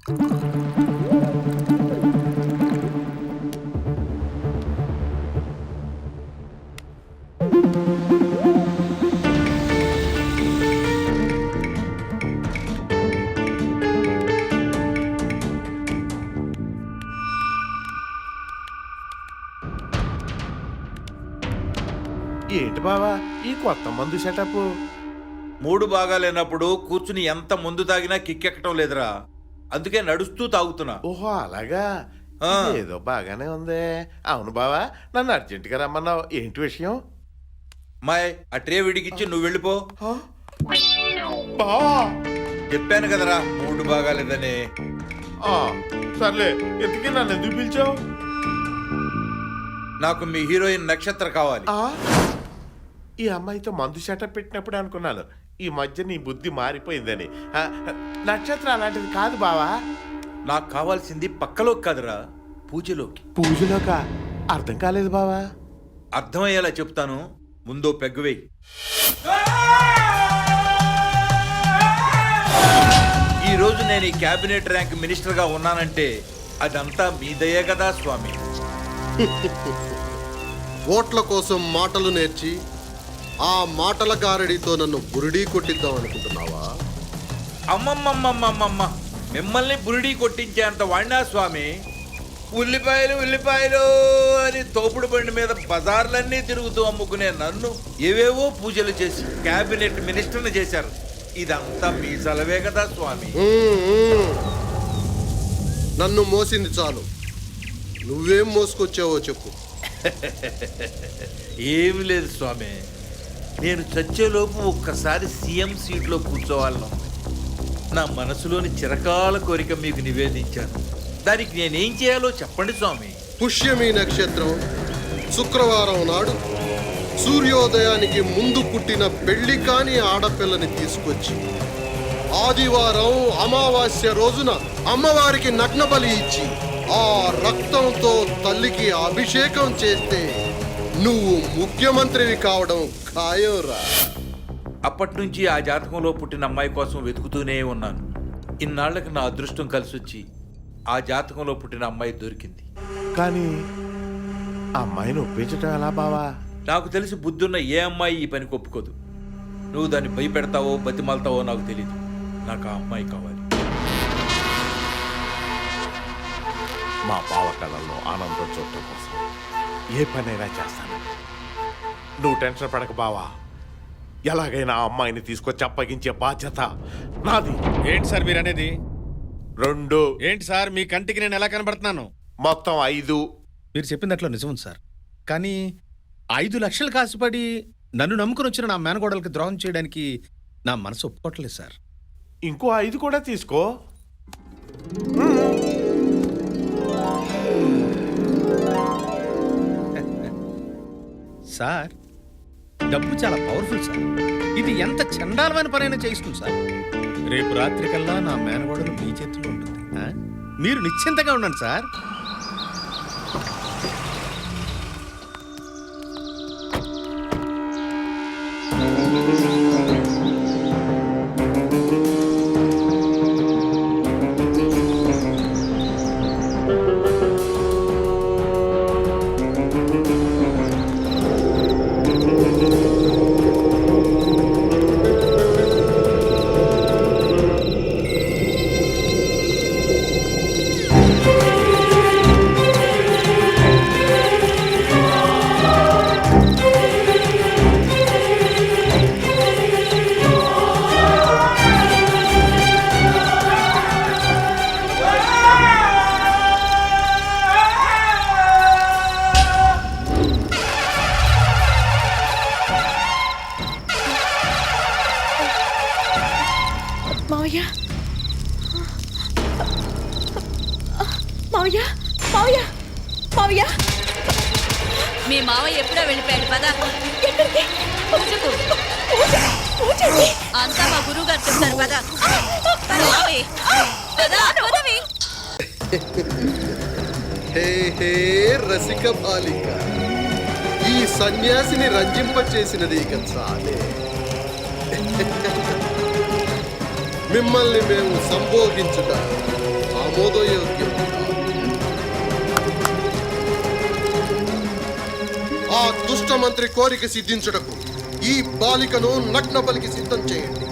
ఏంటి బావా ఈ కొత్త మందు సెటప్? మూడు బాగాలేనప్పుడు కూర్చుని ఎంత ముందు తాగినా కిక్కెక్కటం లేదురా, అందుకే నడుస్తూ తాగుతున్నా. ఓహో అలాగా, ఆ. ఏదో బాగానే ఉంది. అవును బావా, నన్ను అర్జెంటుగా రమ్మన్నావు, ఏంటి విషయం? మాయ్ ఆ ట్రే విడిగిచ్చి నువ్వు వెళ్ళిపో. బావా చెప్పాను కదరా మూడు బాగాలేదని. సర్లే, ఎందుకే నన్ను ఎందుకు పిలిచావు? నాకు మీ హీరోయిన్ నక్షత్ర కావాలి. ఈ అమ్మాయితో మందు సెటప్ పెట్టినప్పుడు అనుకున్నాను ఈ మధ్య నీ బుద్ధి మారిపోయిందని. నక్షత్రం అలాంటిది కాదు బావా. నాకు కావాల్సింది పక్కలోకి కాదురా, పూజలోకి. పూజలోకా? అర్థం కాలేదు బావా. అర్థమయ్యేలా చెప్తాను, ముందో పెగ్గువేయి. ఈ రోజు నేను ఈ క్యాబినెట్ ర్యాంక్ మినిస్టర్గా ఉన్నానంటే అదంతా మీ దయే కదా స్వామి. ఓట్ల కోసం మాటలు నేర్చి ఆ మాటల గారడితో నన్ను బురిడీ కొట్టిద్దాం అనుకుంటున్నావా? అమ్మమ్మమ్మమ్మమ్మ, మిమ్మల్ని బురిడీ కొట్టించేంత వాడినా స్వామి? ఉల్లిపాయలు ఉల్లిపాయలు అని తోపుడు బండి మీద బజార్లన్నీ తిరుగుతూ అమ్ముకునే నన్ను ఏవేవో పూజలు చేసి క్యాబినెట్ మినిస్టర్ని చేశారు. ఇదంతా మీ చలవే కదా స్వామి. నన్ను మోసింది చాలు, నువ్వేం మోసుకొచ్చావో చెప్పు. ఏమి లేదు స్వామి, నేను చచ్చేలోపు ఒక్కసారి సీఎం సీట్లో కూర్చోవాలను నా మనసులోని చిరకాల కోరిక మీకు నివేదించాను. దానికి నేనేం చేయాలో చెప్పండి స్వామి. పుష్యమి నక్షత్రం శుక్రవారం నాడు సూర్యోదయానికి ముందు పుట్టిన పెళ్లి కాని ఆడపిల్లని తీసుకొచ్చి ఆదివారం అమావాస్య రోజున అమ్మవారికి నగ్న బలి ఇచ్చి ఆ రక్తంతో తల్లికి అభిషేకం చేస్తే నువ్వు ముఖ్యమంత్రివి కావడం ఖాయంరా. అప్పటి నుంచి ఆ జాతకంలో పుట్టిన అమ్మాయి కోసం వెతుకుతూనే ఉన్నాను. ఇన్నాళ్లకు నా అదృష్టం కలిసి వచ్చి ఆ జాతకంలో పుట్టిన అమ్మాయి దొరికింది. కానీ ఆ అమ్మాయిని ఒప్పించటం ఎలా బావా? నాకు తెలిసి బుద్ధున్న ఏ అమ్మాయి ఈ పనికి ఒప్పుకోదు. నువ్వు దాన్ని భయపెడతావో బతిమాలతావో నాకు తెలియదు. నాకు ఆ అమ్మాయి కావాలి. మా బావ కళల్లో ఆనందం చూడటం కోసం ఏ పనైనా చేస్తాను. నువ్వు టెన్షన్ పడక బావా, ఎలాగైనా ఆ అమ్మాయిని తీసుకొచ్చి అప్పగించే బాధ్యత నాది. ఏంటి సార్ మీరు అనేది? 2. ఏంటి సార్ మీ కంటికి నేను ఎలా కనబడుతున్నాను? మొత్తం 5. మీరు చెప్పిన దాంట్లో నిజం సార్, కానీ 5 లక్షలు కాసుపడి నన్ను నమ్ముకుని వచ్చిన నా మేనగోడలకి ద్రోహం చేయడానికి నా మనసు ఒప్పుకోవట్లేదు సార్. ఇంకో 5 కూడా తీసుకో. సార్ డబ్బు చాలా పవర్ఫుల్ సార్. ఇది ఎంత చండాలమైన పనైనా చేయిస్తుంది సార్. రేపు రాత్రి కల్లా నా మేనగోడలు మీ చేతిలో ఉంటుంది. మీరు నిశ్చింతగా ఉండండి సార్. మావయ్య, మావయ్య, మావయ్య, మావయ్య, మీ మావయ్య ఎప్పుడో వెళ్ళిపోయాడు. పదా ఎక్కడికి? పూజకు. పూజకి? అంతా మా గురువు గారు చెప్తారు. పదా పదా పదవి. హే హే రసిక బాలిక, ఈ సన్యాసిని రంజింపచేసినది ఇక చాలే. మిమ్మల్ని మేము సంభోగించుట ఆమోదయోగ్యం. ఆ దుష్ట మంత్రి కోరిక సిద్ధించుటకు ఈ బాలికను నగ్న బలికి సిద్ధం చేయండి.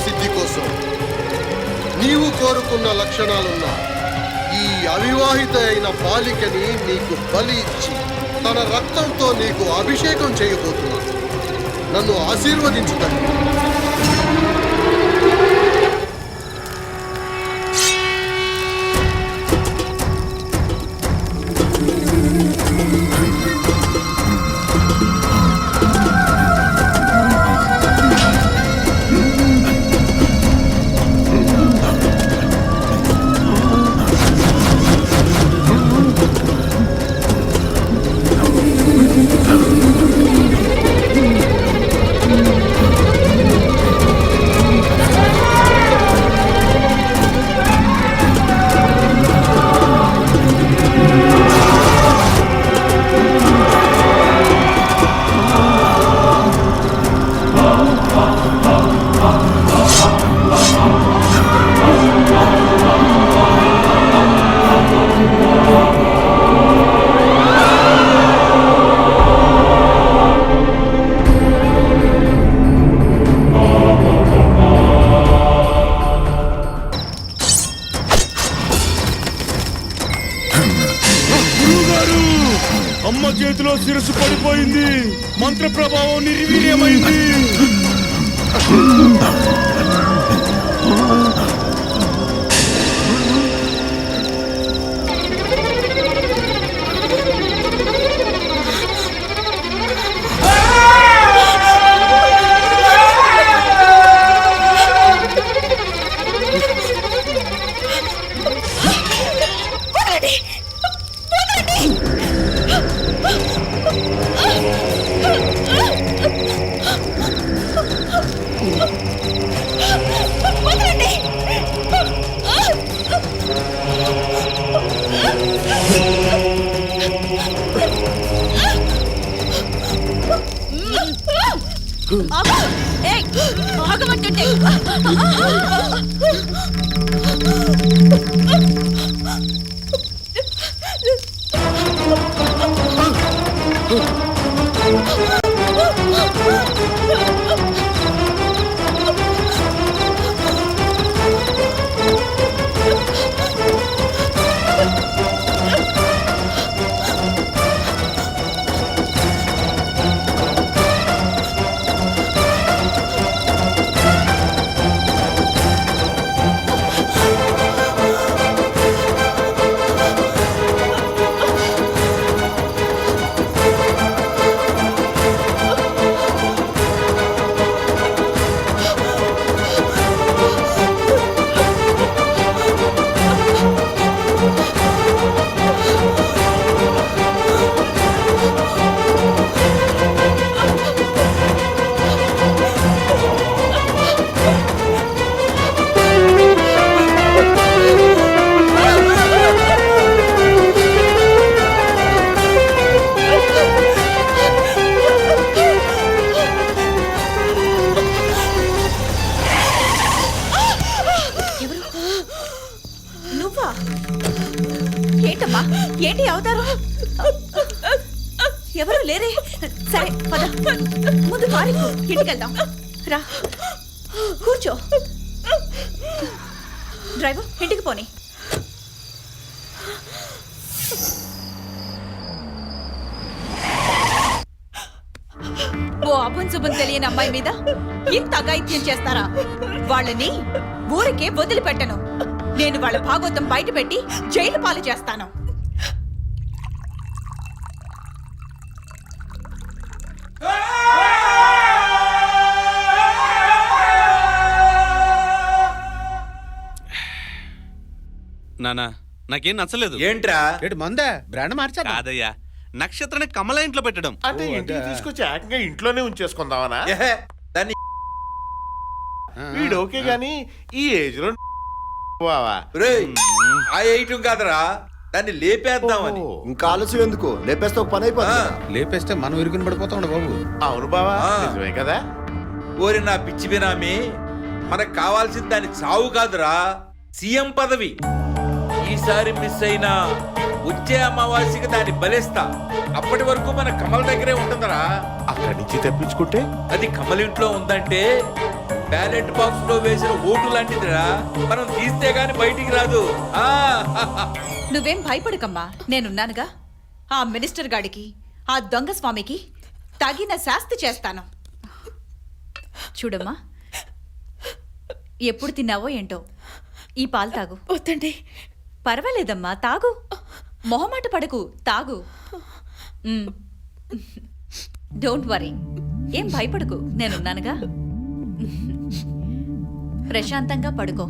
సిద్ధి కోసం నీవు కోరుకున్న లక్షణాలున్న ఈ అవివాహిత అయిన బాలికని నీకు బలి ఇచ్చి తన రక్తంతో నీకు అభిషేకం చేయబోతున్నాను. నన్ను ఆశీర్వదించు తల్లి. అమ్మ చేతిలో శిరస్సు పడిపోయింది. మంత్ర ప్రభావం నిర్వీర్యమైంది. ఆగమంటుంటే ఏంటి అవుతారు? ఎవరు లేరే? సరే పద, ముందు కారు ఎక్కు, ఇంటికెళ్దాం. రా కూర్చో. డ్రైవర్ ఇంటికి పోనీ. ఓ అభంశుభం తెలియని అమ్మాయి మీద ఇంత అఘాయిత్యం చేస్తారా? వాళ్ళని ఊరికే వదిలిపెట్టను. నేను వాళ్ళ భాగోతం బయట పెట్టి జైలు పాలు చేస్తాను. నానా నాకేం నచ్చలేదు. ఏంట్రా? ఏడు మందే బ్రాండ్ మార్చా కాదయ్యా, నక్షత్రాన్ని కమల ఇంట్లో పెట్టడం. అంటే ఇంటికి తీసుకొచ్చి ఏకంగా ఇంట్లోనే ఉంచేసుకుందామనా? ఏహే, దాన్ని వీడు ఓకే గాని ఈ ఏజ్ లో బావా. రేయ్, ఆ వేయటం కాదురా, దాన్ని లేపేద్దామని. ఓ, ఇంకా ఆలస్యం ఎందుకు? లేపేస్తే ఒక పని అయిపోతుంది కదా. లేపేస్తే మనం ఇరుకుని పడిపోతాం బాబు. అవును బావా, ఆ. నిజమే కదా. ఓరి నా పిచ్చి బినామీ, మనకు కావాల్సింది దాని చావు కాదురా, సీఎం పదవి. ఈసారి మిస్ అయినా వచ్చే అమావాస్యకి దాన్ని బలేస్తా. అప్పటి వరకు మన కమల దగ్గరే ఉంటుందరా. అక్కడి నుంచి తెప్పించుకుంటే అది కమల ఇంట్లో ఉందంటే బ్యాలెట్ బాక్స్ లో వేసిన ఓటు లాంటిదిరా. మనం తీస్తే గాని బయటికి రాదు. ఆ నువ్వేం భయపడకమ్మా, నేనున్నానుగా. ఆ మినిస్టర్ గాడికి, ఆ దొంగ స్వామికి తగిన శాస్తి చేస్తాను. చూడమ్మా, ఎప్పుడు తిన్నావో ఏంటో, ఈ పాలు తాగు. వద్దండి. పర్వాలేదమ్మా, తాగు. మొహమాట పడకు, తాగు. డోంట్ వరీ, ఏం భయపడకు, నేనున్నానుగా. ప్రశాంతంగా పడుకో.